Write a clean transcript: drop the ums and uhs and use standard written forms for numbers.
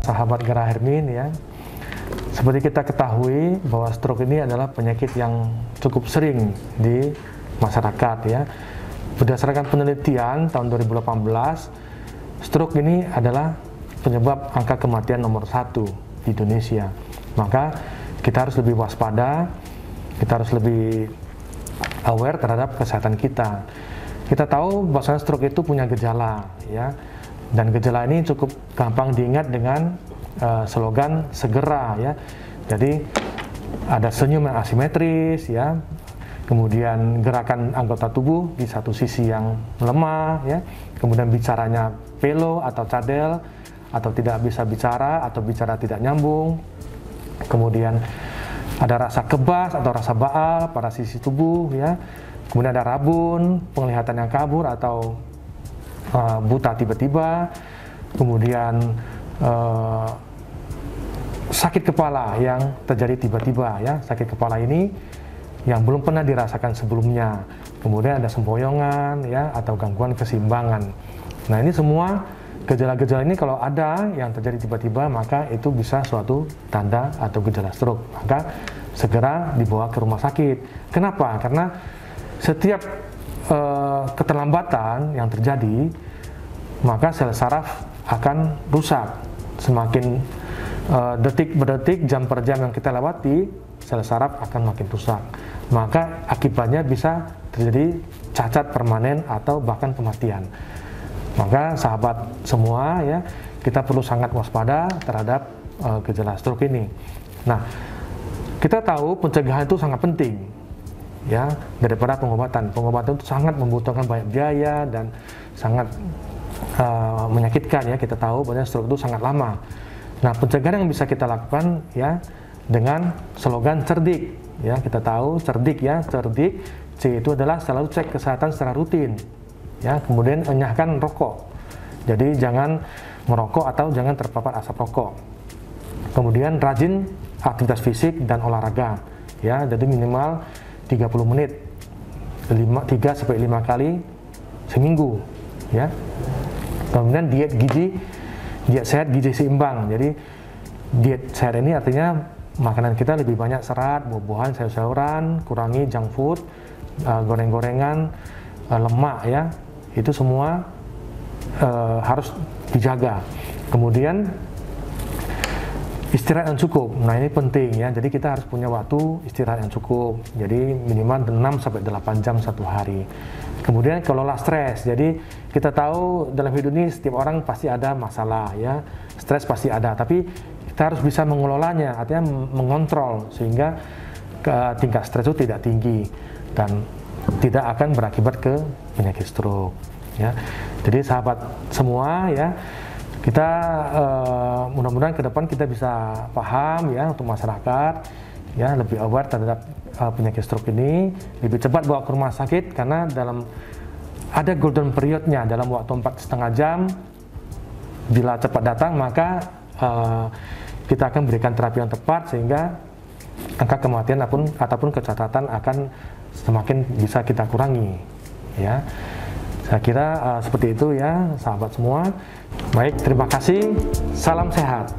Sahabat Gerah Hermin ya, seperti kita ketahui bahwa stroke ini adalah penyakit yang cukup sering di masyarakat ya. Berdasarkan penelitian tahun 2018, stroke ini adalah penyebab angka kematian nomor 1 di Indonesia. Maka kita harus lebih waspada, kita harus lebih aware terhadap kesehatan kita. Kita tahu bahwa stroke itu punya gejala ya. Dan gejala ini cukup gampang diingat dengan slogan segera ya. Jadi ada senyum yang asimetris ya, kemudian gerakan anggota tubuh di satu sisi yang lemah ya, kemudian bicaranya pelo atau cadel, atau tidak bisa bicara atau bicara tidak nyambung, kemudian ada rasa kebas atau rasa baal pada sisi tubuh ya, kemudian ada rabun, penglihatan yang kabur atau buta tiba-tiba, kemudian sakit kepala yang terjadi tiba-tiba ya. Sakit kepala ini yang belum pernah dirasakan sebelumnya, kemudian ada sempoyongan ya atau gangguan keseimbangan. Nah, ini semua gejala-gejala ini kalau ada yang terjadi tiba-tiba, maka itu bisa suatu tanda atau gejala stroke. Maka segera dibawa ke rumah sakit. Kenapa? Karena setiap keterlambatan yang terjadi, maka sel saraf akan rusak. Semakin detik berdetik, jam per jam yang kita lewati, sel saraf akan makin rusak. Maka akibatnya bisa terjadi cacat permanen atau bahkan kematian. Maka sahabat semua ya, kita perlu sangat waspada terhadap gejala stroke ini. Nah, kita tahu pencegahan itu sangat penting ya daripada pengobatan. Pengobatan itu sangat membutuhkan banyak biaya dan sangat menyakitkan ya. Kita tahu bahwa stroke itu sangat lama. Nah, pencegahan yang bisa kita lakukan ya dengan slogan cerdik ya. Kita tahu cerdik ya, cerdik C itu adalah selalu cek kesehatan secara rutin ya. Kemudian enyahkan rokok. Jadi jangan merokok atau jangan terpapar asap rokok. Kemudian rajin aktivitas fisik dan olahraga ya. Jadi minimal 30 menit 3-5 kali seminggu ya. Kemudian diet gizi, diet sehat gizi seimbang. Jadi diet sehat ini artinya makanan kita lebih banyak serat, buah-buahan, sayur-sayuran, kurangi junk food, goreng-gorengan, lemak ya. Itu semua harus dijaga. Kemudian istirahat yang cukup. Nah, ini penting ya. Jadi kita harus punya waktu istirahat yang cukup. Jadi minimal 6-8 jam satu hari. Kemudian kelola stres. Jadi kita tahu dalam hidup ini setiap orang pasti ada masalah ya. Stres pasti ada, tapi kita harus bisa mengelolanya, artinya mengontrol sehingga tingkat stres itu tidak tinggi dan tidak akan berakibat ke penyakit stroke ya. Jadi sahabat semua ya, kita mudah-mudahan ke depan kita bisa paham ya untuk masyarakat ya, lebih aware terhadap penyakit stroke ini, lebih cepat bawa ke rumah sakit karena ada golden periodnya dalam waktu 4,5 jam. Bila cepat datang maka kita akan berikan terapi yang tepat sehingga angka kematian ataupun kecacatan akan semakin bisa kita kurangi ya. Saya kira seperti itu ya sahabat semua. Baik, terima kasih. Salam sehat.